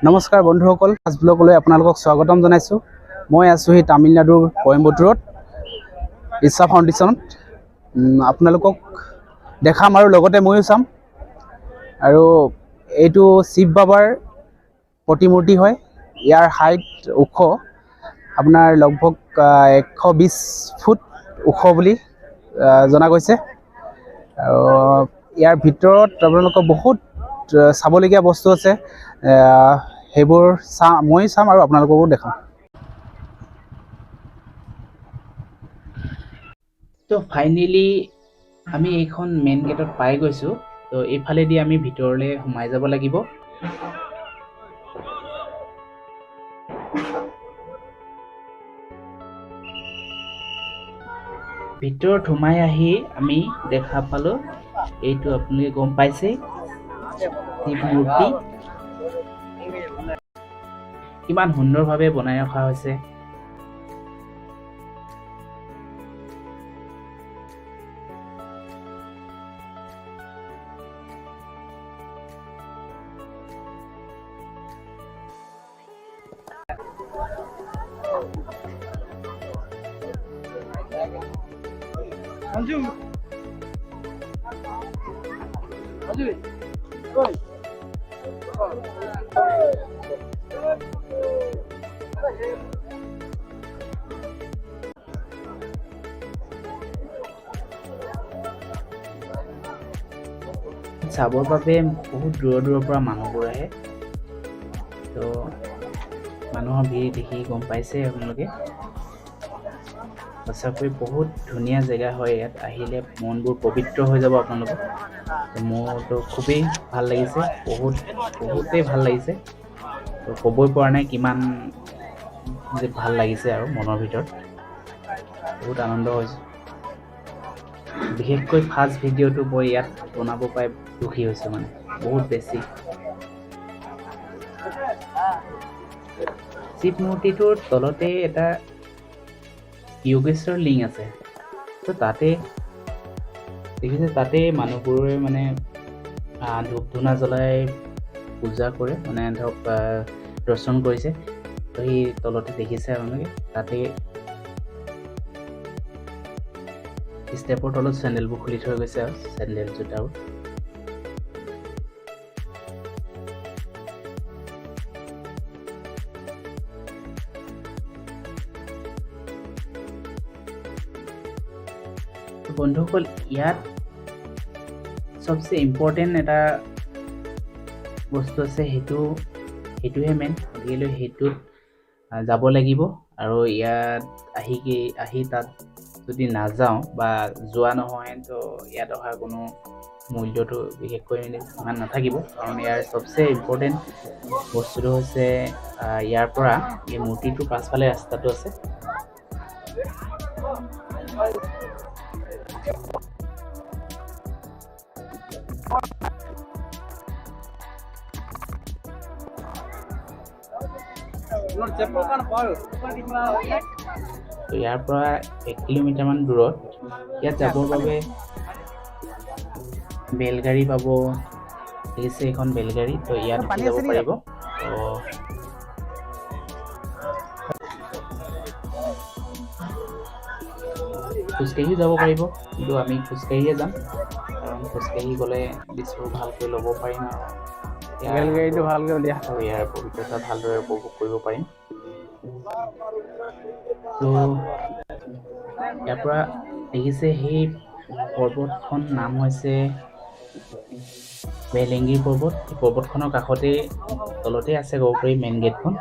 নমস্কাৰ বন্ধুসকল, ফাৰ্ষ্ট ব্লগলৈ আপোনালোকক স্বাগতম জনাইছোঁ। মই আছোঁ এই তামিলনাডুৰ কইম্বটুৰত ইচ্ছা ফাউণ্ডেশ্যনত। আপোনালোকক দেখাম আৰু লগতে ময়ো চাম। আৰু এইটো শিৱ বাবাৰ প্ৰতিমূৰ্তি হয়। ইয়াৰ হাইট ওখ আপোনাৰ লগভগ 120 ফুট ওখ বুলি জনা গৈছে। আৰু ইয়াৰ ভিতৰত আপোনালোকৰ বহুত চাবলগীয়া বস্তু আছে। সেইবোৰ মই চাম আৰু আপোনালোককো দেখাম। তো ফাইনেলি আমি এইখন মেইন গেটত পাই গৈছোঁ। তো এইফালেদি আমি ভিতৰলৈ সোমাই যাব লাগিব। ভিতৰত সোমাই আহি আমি দেখা পালোঁ, এইটো আপোনালোকে গম পাইছে, শিৱ মূৰ্তি কিমান সুন্দৰভাৱে বনাই ৰখা হৈছে। চাবৰ বাবে বহুত দূৰৰ পৰা মানুহবোৰ আহে। তো মানুহৰ ভিৰ দেখি গম পাইছে আপোনালোকে। সঁচাকৈ বহুত ধুনীয়া জেগা হয়। ইয়াত আহিলে মনবোৰ পবিত্ৰ হৈ যাব আপোনালোকৰ। মোৰতো খুবেই ভাল লাগিছে, বহুতেই ভাল লাগিছে। তো ক'বই পৰা নাই কিমান যে ভাল লাগিছে আৰু মনৰ ভিতৰত বহুত আনন্দ হৈছে। বিশেষকৈ ফাৰ্ষ্ট ভিডিঅ'টো মই ইয়াত বনাব পাই সুখী হৈছোঁ, মানে বহুত বেছি। শিৱ মূৰ্তিটোৰ তলতে এটা যোগেশ্বৰ লিংগ আছে। তো তাতে দেখিছে, তাতে মানুহবোৰে মানে ধূপ ধূনা জ্বলাই পূজা কৰে, মানে ধৰক দৰ্শন কৰিছে। তো সেই তলতে দেখিছে আপোনালোকে, তাতে ষ্টেপৰ তলত চেণ্ডেলবোৰ খুলি থৈ গৈছে আৰু চেণ্ডেল জোতাবোৰ। বন্ধুসকল, ইয়াত চবচে ইম্পৰ্টেণ্ট এটা বস্তু আছে, সেইটোহে মেইন। গতিকে সেইটোত যাব লাগিব। আৰু ইয়াত আহি তাত যদি নাযাওঁ বা যোৱা নহয়, তো ইয়াত অহাৰ কোনো মূল্যটো বিশেষকৈ ইমান নাথাকিব। কাৰণ ইয়াৰ চবচে ইম্পৰ্টেণ্ট বস্তুটো হৈছে ইয়াৰ পৰা এই মূৰ্তিটোৰ পাছফালে ৰাস্তাটো আছে। তো ইয়াৰ পৰা 1 কিলোমিটাৰমান দূৰত ইয়াত যাবৰ বাবে বেলগাড়ী পাব। দেখিছে এইখন বেলগাড়ী, তো ইয়াত যাব পাৰিব। তো খোজকাঢ়িও যাব পাৰিব, কিন্তু আমি খোজকাঢ়িয়ে যাম। কাৰণ খোজকাঢ়ি গ'লে দৃশ্যবোৰ ভালকৈ ল'ব পাৰিম আৰু বেলগাড়ীটো ভালকৈ উলিয়া আৰু ইয়াৰ পবিত্ৰতা ভালদৰে উপভোগ কৰিব পাৰিম। তো ইয়াৰ পৰা দেখিছে সেই পৰ্বতখন নাম হৈছে বেলিংগিৰি পৰ্বত। এই পৰ্বতখনৰ কাষতেই তলতে আছে ক'ব পাৰি মেইন গেটখন।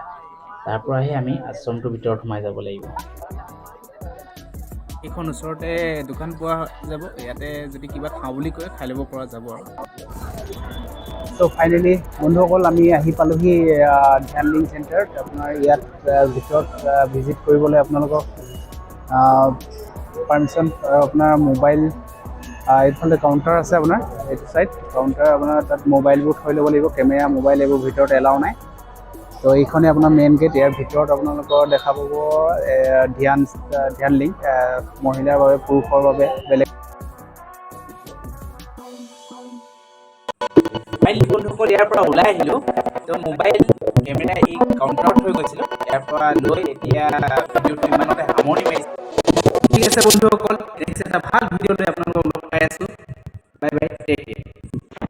তাৰ পৰাহে আমি আশ্ৰমটোৰ ভিতৰত সোমাই যাব লাগিব। এইখন ওচৰতে দোকান পোৱা যাব, ইয়াতে যদি কিবা খাওঁ বুলি কয় খাই ল'ব পৰা যাব আৰু। তো ফাইনেলি বন্ধুসকল, আমি আহি পালোহি ধ্যান লিং চেণ্টাৰত। আপোনাৰ ইয়াত ভিতৰত ভিজিট কৰিবলৈ আপোনালোকক পাৰ্মিশ্যন, আপোনাৰ মোবাইল এইফালে কাউণ্টাৰ আছে। আপোনাৰ এইটো চাইড কাউণ্টাৰ, আপোনাৰ তাত মোবাইলবোৰ থৈ ল'ব লাগিব। কেমেৰা মোবাইল এইবোৰ ভিতৰত এলাও নাই। তো এইখনে আপোনাৰ মেইন গেট। ইয়াৰ ভিতৰত আপোনালোকৰ দেখা পাব ধ্যান লিং, মহিলাৰ বাবে, পুৰুষৰ বাবে বেলেগ। বন্ধুসকল, ইয়াৰ পৰা ওলাই আহিলোঁ। তো মোবাইল কেমেৰা এই কাউণ্টাৰত থৈ গৈছিলোঁ, ইয়াৰ পৰা লৈ এতিয়া ভিডিঅ'টো ইমানতে সামৰণি মাৰিছোঁ। ঠিক আছে বন্ধুসকল, নেক্সট এটা ভাল ভিডিঅ' লৈ আপোনালোকক লগ পাই আছোঁ। Bye bye, take care.